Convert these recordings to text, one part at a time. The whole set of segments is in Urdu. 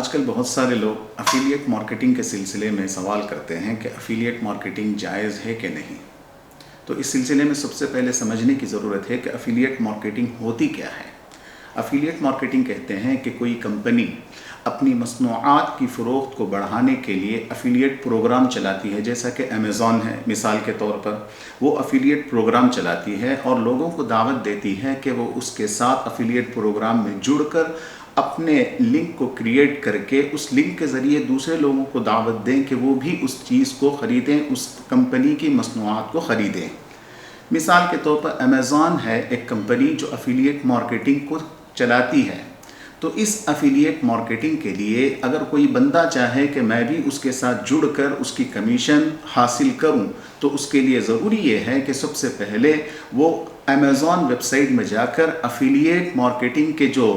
آج کل بہت سارے لوگ افیلیٹ مارکیٹنگ کے سلسلے میں سوال کرتے ہیں کہ افیلیٹ مارکیٹنگ جائز ہے کہ نہیں. تو اس سلسلے میں سب سے پہلے سمجھنے کی ضرورت ہے کہ افیلیٹ مارکیٹنگ ہوتی کیا ہے. افیلیٹ مارکیٹنگ کہتے ہیں کہ کوئی کمپنی اپنی مصنوعات کی فروخت کو بڑھانے کے لیے افیلیٹ پروگرام چلاتی ہے. جیسا کہ امیزون ہے مثال کے طور پر، وہ افیلیٹ پروگرام چلاتی ہے اور لوگوں کو دعوت دیتی ہے کہ وہ اس کے ساتھ افیلیٹ پروگرام میں جڑ کر اپنے لنک کو کریٹ کر کے اس لنک کے ذریعے دوسرے لوگوں کو دعوت دیں کہ وہ بھی اس چیز کو خریدیں، اس کمپنی کی مصنوعات کو خریدیں. مثال کے طور پر امیزون ہے ایک کمپنی جو افیلیٹ مارکیٹنگ کو چلاتی ہے. تو اس افیلیٹ مارکیٹنگ کے لیے اگر کوئی بندہ چاہے کہ میں بھی اس کے ساتھ جڑ کر اس کی کمیشن حاصل کروں، تو اس کے لیے ضروری یہ ہے کہ سب سے پہلے وہ امیزون ویب سائٹ میں جا کر افیلیٹ مارکیٹنگ کے جو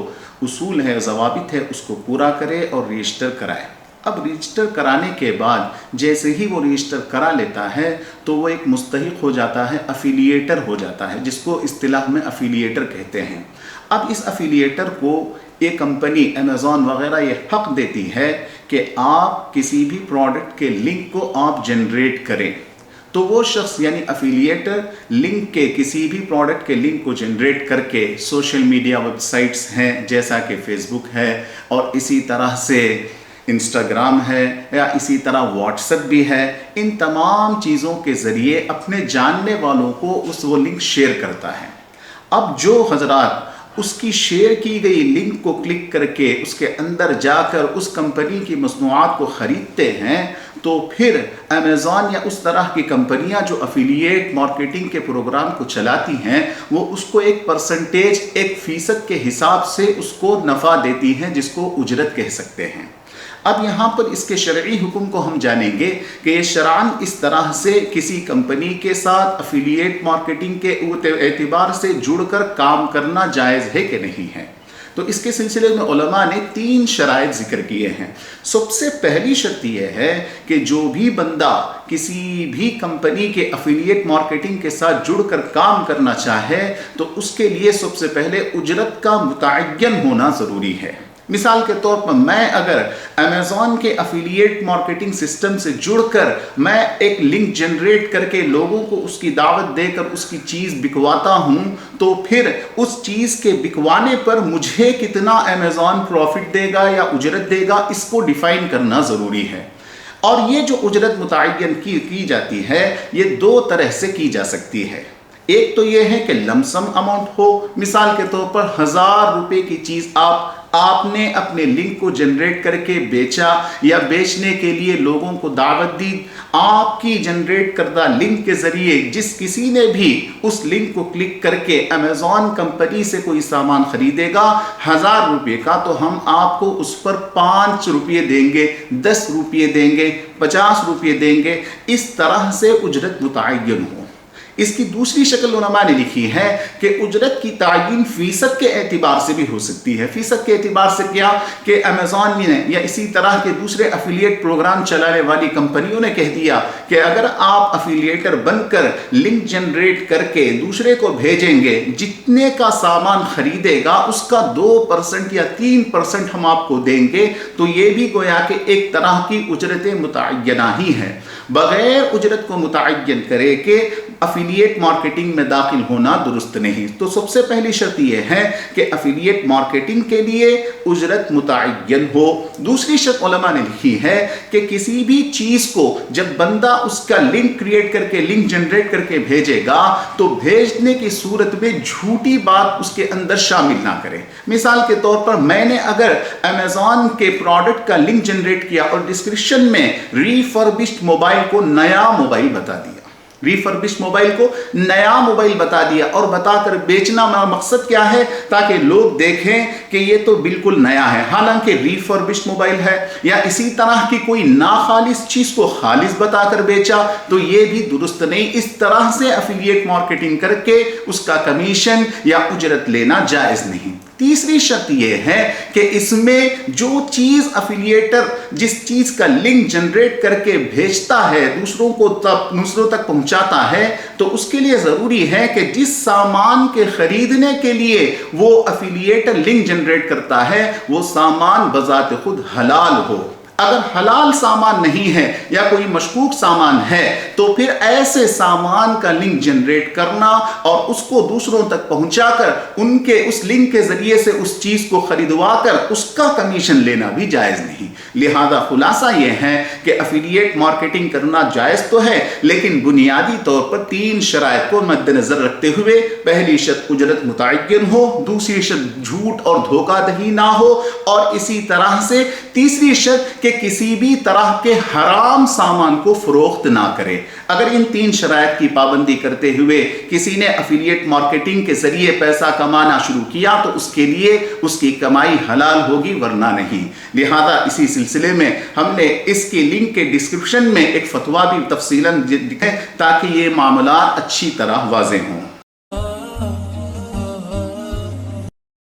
اصول ہے، ضوابط ہے، اس کو پورا کرے اور رجسٹر کرائے. اب رجسٹر کرانے کے بعد جیسے ہی وہ رجسٹر کرا لیتا ہے تو وہ ایک مستحق ہو جاتا ہے، افیلیٹر ہو جاتا ہے، جس کو اصطلاح میں افیلیٹر کہتے ہیں. اب اس افیلیٹر کو یہ کمپنی امیزون وغیرہ یہ حق دیتی ہے کہ آپ کسی بھی پروڈکٹ کے لنک کو آپ جنریٹ کریں. تو وہ شخص یعنی افیلیٹر لنک کے کسی بھی پروڈکٹ کے لنک کو جنریٹ کر کے سوشل میڈیا ویب سائٹس ہیں جیسا کہ فیس بک ہے اور اسی طرح سے انسٹاگرام ہے یا اسی طرح واٹس ایپ بھی ہے، ان تمام چیزوں کے ذریعے اپنے جاننے والوں کو وہ لنک شیئر کرتا ہے. اب جو حضرات اس کی شیئر کی گئی لنک کو کلک کر کے اس کے اندر جا کر اس کمپنی کی مصنوعات کو خریدتے ہیں، تو پھر امیزون یا اس طرح کی کمپنیاں جو افیلیٹ مارکیٹنگ کے پروگرام کو چلاتی ہیں، وہ اس کو ایک پرسنٹیج، ایک فیصد کے حساب سے اس کو نفع دیتی ہیں، جس کو اجرت کہہ سکتے ہیں. اب یہاں پر اس کے شرعی حکم کو ہم جانیں گے کہ یہ شرعاً اس طرح سے کسی کمپنی کے ساتھ افیلیٹ مارکیٹنگ کے اعتبار سے جڑ کر کام کرنا جائز ہے کہ نہیں ہے. تو اس کے سلسلے میں علماء نے 3 شرائط ذکر کیے ہیں. سب سے پہلی شرط یہ ہے کہ جو بھی بندہ کسی بھی کمپنی کے افیلیٹ مارکیٹنگ کے ساتھ جڑ کر کام کرنا چاہے تو اس کے لیے سب سے پہلے اجرت کا متعین ہونا ضروری ہے. مثال کے طور پر میں اگر امیزون کے افیلیٹ مارکیٹنگ سسٹم سے جڑ کر میں ایک لنک جنریٹ کر کے لوگوں کو اس کی دعوت دے کر اس کی چیز بکواتا ہوں، تو پھر اس چیز کے بکوانے پر مجھے کتنا امیزون پروفٹ دے گا یا اجرت دے گا، اس کو ڈیفائن کرنا ضروری ہے. اور یہ جو اجرت متعین کی جاتی ہے یہ 2 طرح سے کی جا سکتی ہے. ایک تو یہ ہے کہ لمسم اماؤنٹ ہو. مثال کے طور پر 1000 روپے کی چیز آپ نے اپنے لنک کو جنریٹ کر کے بیچا یا بیچنے کے لیے لوگوں کو دعوت دی. آپ کی جنریٹ کردہ لنک کے ذریعے جس کسی نے بھی اس لنک کو کلک کر کے امیزون کمپنی سے کوئی سامان خریدے گا 1000 روپے کا، تو ہم آپ کو اس پر 5 روپے دیں گے، 10 روپے دیں گے، 50 روپے دیں گے. اس طرح سے اجرت متعین ہو. اس کی دوسری شکل علماء نے لکھی ہے کہ اجرت کی تعین فیصد کے اعتبار سے بھی ہو سکتی ہے. فیصد کے اعتبار سے کیا کہ امیزون نے یا اسی طرح کے دوسرے افیلیٹ پروگرام چلانے والی کمپنیوں نے کہہ دیا کہ اگر آپ افیلیٹر بن کر لنک جنریٹ کر کے دوسرے کو بھیجیں گے، جتنے کا سامان خریدے گا اس کا 2% یا 3% ہم آپ کو دیں گے. تو یہ بھی گویا کہ ایک طرح کی اجرت متعینہ ہی ہے. بغیر اجرت کو متعین کرے کہ افیلیٹ مارکیٹنگ میں داخل ہونا درست نہیں. تو سب سے پہلی شرط یہ ہے کہ افیلیٹ مارکیٹنگ کے لیے اجرت متعین ہو. دوسری شرط علماء نے لکھی ہے کہ کسی بھی چیز کو جب بندہ اس کا لنک کریٹ کر کے لنک جنریٹ کر کے بھیجے گا تو بھیجنے کی صورت میں جھوٹی بات اس کے اندر شامل نہ کرے. مثال کے طور پر میں نے اگر امیزون کے پروڈکٹ کا لنک جنریٹ کیا اور ڈسکرپشن میں ریفربشڈ موبائل کو نیا موبائل بتا دیا، ریفربشڈ موبائل کو نیا موبائل بتا دیا اور بتا کر بیچنا مقصد کیا ہے؟ تاکہ لوگ دیکھیں کہ یہ تو بالکل نیا ہے حالانکہ ریفربشڈ موبائل ہے. یا اسی طرح کی کوئی ناخالص چیز کو خالص بتا کر بیچا تو یہ بھی درست نہیں. اس طرح سے افیلیٹ مارکیٹنگ کر کے اس کا کمیشن یا اجرت لینا جائز نہیں. تیسری شرط یہ ہے کہ اس میں جو چیز افیلیٹر جس چیز کا لنک جنریٹ کر کے بھیجتا ہے دوسروں تک پہنچاتا پہنچاتا ہے تو اس کے لیے ضروری ہے کہ جس سامان کے خریدنے کے لیے وہ افیلیٹر لنک جنریٹ کرتا ہے وہ سامان بذات خود حلال ہو۔ اگر حلال سامان نہیں ہے یا کوئی مشکوک سامان ہے تو پھر ایسے سامان کا لنک جنریٹ کرنا اور اس کو دوسروں تک پہنچا کر ان کے اس لنک کے ذریعے سے اس چیز کو خریدوا کر اس کا کمیشن لینا بھی جائز نہیں۔ لہذا خلاصہ یہ ہے کہ افیلیٹ مارکیٹنگ کرنا جائز تو ہے، لیکن بنیادی طور پر 3 شرائط کو مد نظر رکھتے ہوئے: پہلی شرط اجرت متعین ہو، دوسری شرط جھوٹ اور دھوکہ دہی نہ ہو، اور اسی طرح سے تیسری شرط کہ کسی بھی طرح کے حرام سامان کو فروخت نہ کرے۔ اگر ان 3 شرائط کی پابندی کرتے ہوئے کسی نے افیلیٹ مارکیٹنگ کے ذریعے پیسہ کمانا شروع کیا تو اس کے لیے اس کی کمائی حلال ہوگی، ورنہ نہیں۔ لہذا اسی سلسلے میں ہم نے اس کی لنک کے ڈسکرپشن میں ایک فتویٰ بھی تفصیلاً دیا ہے تاکہ یہ معاملات اچھی طرح واضح ہوں۔